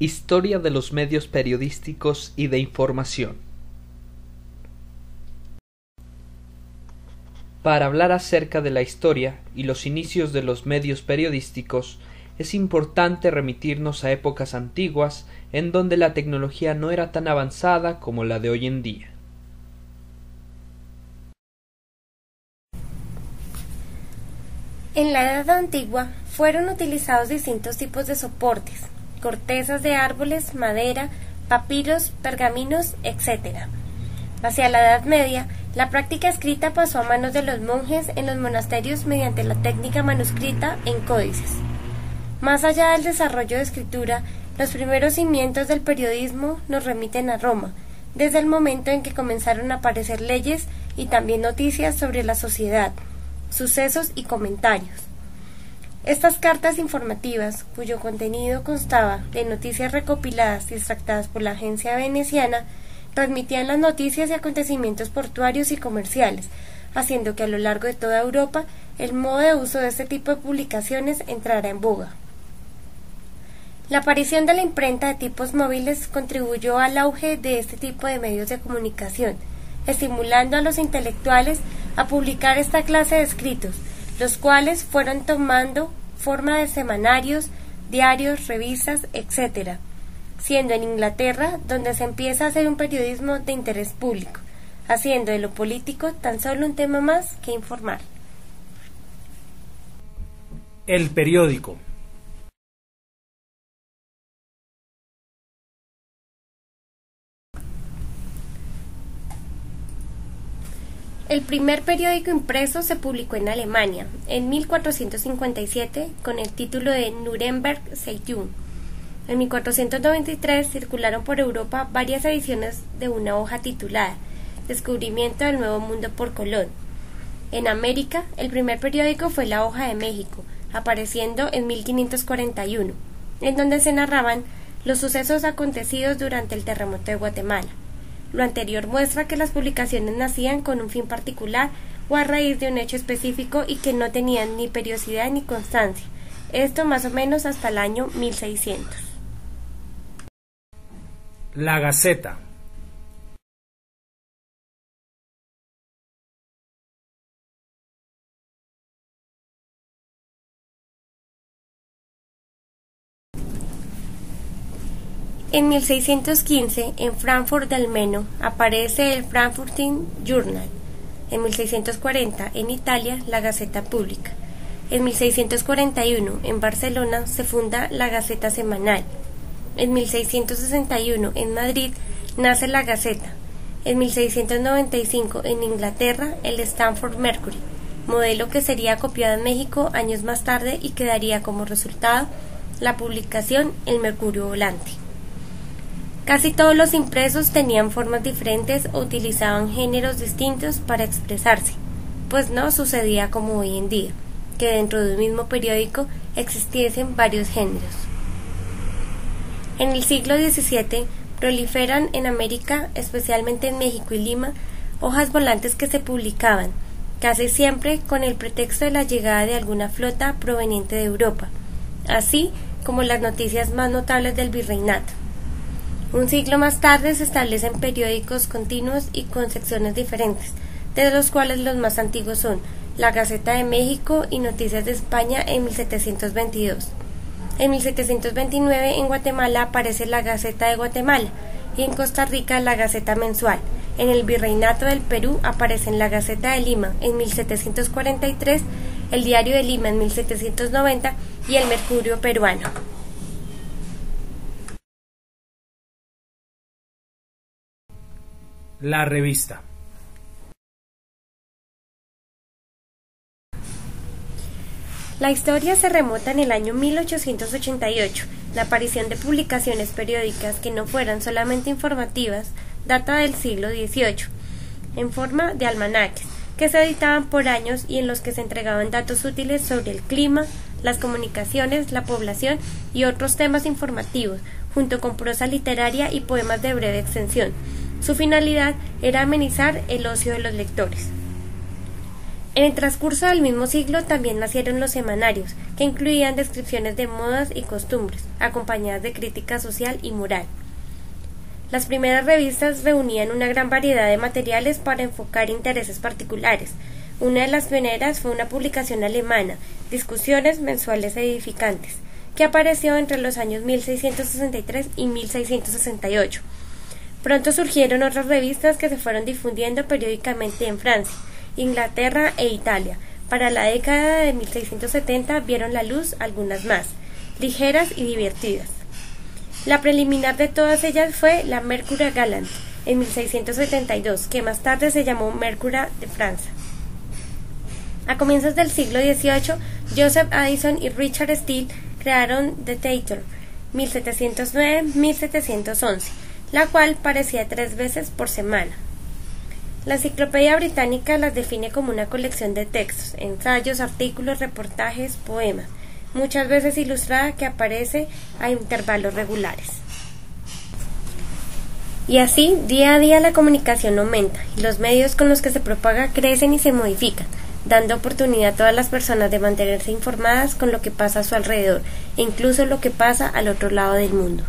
Historia de los medios periodísticos y de información. Para hablar acerca de la historia y los inicios de los medios periodísticos, es importante remitirnos a épocas antiguas en donde la tecnología no era tan avanzada como la de hoy en día. En la Edad Antigua fueron utilizados distintos tipos de soportes, cortezas de árboles, madera, papiros, pergaminos, etc. Hacia la Edad Media, la práctica escrita pasó a manos de los monjes en los monasterios mediante la técnica manuscrita en códices. Más allá del desarrollo de escritura, los primeros cimientos del periodismo nos remiten a Roma, desde el momento en que comenzaron a aparecer leyes y también noticias sobre la sociedad, sucesos y comentarios. Estas cartas informativas, cuyo contenido constaba de noticias recopiladas y extractadas por la agencia veneciana, transmitían las noticias y acontecimientos portuarios y comerciales, haciendo que a lo largo de toda Europa el modo de uso de este tipo de publicaciones entrara en boga. La aparición de la imprenta de tipos móviles contribuyó al auge de este tipo de medios de comunicación, estimulando a los intelectuales a publicar esta clase de escritos, los cuales fueron tomando forma de semanarios, diarios, revistas, etc., siendo en Inglaterra donde se empieza a hacer un periodismo de interés público, haciendo de lo político tan solo un tema más que informar. El periódico. El primer periódico impreso se publicó en Alemania, en 1457, con el título de Nuremberg Zeitung. En 1493 circularon por Europa varias ediciones de una hoja titulada Descubrimiento del Nuevo Mundo por Colón. En América, el primer periódico fue La Hoja de México, apareciendo en 1541, en donde se narraban los sucesos acontecidos durante el terremoto de Guatemala. Lo anterior muestra que las publicaciones nacían con un fin particular o a raíz de un hecho específico y que no tenían ni periodicidad ni constancia, esto más o menos hasta el año 1600. La Gaceta. En 1615, en Frankfurt del Meno, aparece el Frankfurter Journal. En 1640, en Italia, la Gaceta Pública. En 1641, en Barcelona, se funda la Gaceta Semanal. En 1661, en Madrid, nace la Gaceta. En 1695, en Inglaterra, el Stamford Mercury, modelo que sería copiado en México años más tarde y que daría como resultado la publicación El Mercurio Volante. Casi todos los impresos tenían formas diferentes o utilizaban géneros distintos para expresarse, pues no sucedía como hoy en día, que dentro de un mismo periódico existiesen varios géneros. En el siglo XVII proliferan en América, especialmente en México y Lima, hojas volantes que se publicaban, casi siempre con el pretexto de la llegada de alguna flota proveniente de Europa, así como las noticias más notables del virreinato. Un siglo más tarde se establecen periódicos continuos y con secciones diferentes, de los cuales los más antiguos son La Gaceta de México y Noticias de España en 1722. En 1729 en Guatemala aparece la Gaceta de Guatemala y en Costa Rica la Gaceta Mensual. En el Virreinato del Perú aparecen la Gaceta de Lima en 1743, el Diario de Lima en 1790 y el Mercurio Peruano. La revista. La historia se remota en el año 1888. La aparición de publicaciones periódicas que no fueran solamente informativas data del siglo XVIII, en forma de almanaques, que se editaban por años y en los que se entregaban datos útiles sobre el clima, las comunicaciones, la población y otros temas informativos, junto con prosa literaria y poemas de breve extensión. Su finalidad era amenizar el ocio de los lectores. En el transcurso del mismo siglo también nacieron los semanarios, que incluían descripciones de modas y costumbres, acompañadas de crítica social y moral. Las primeras revistas reunían una gran variedad de materiales para enfocar intereses particulares. Una de las pioneras fue una publicación alemana, Discusiones mensuales edificantes, que apareció entre los años 1663 y 1668. Pronto surgieron otras revistas que se fueron difundiendo periódicamente en Francia, Inglaterra e Italia. Para la década de 1670 vieron la luz algunas más, ligeras y divertidas. La preliminar de todas ellas fue la Mercure Galant, en 1672, que más tarde se llamó Mercure de Francia. A comienzos del siglo XVIII, Joseph Addison y Richard Steele crearon The Theatre, 1709-1711, la cual parecía 3 veces por semana. La Enciclopedia Británica las define como una colección de textos, ensayos, artículos, reportajes, poemas, muchas veces ilustrada, que aparece a intervalos regulares. Y así, día a día la comunicación aumenta y los medios con los que se propaga crecen y se modifican, dando oportunidad a todas las personas de mantenerse informadas con lo que pasa a su alrededor e incluso lo que pasa al otro lado del mundo.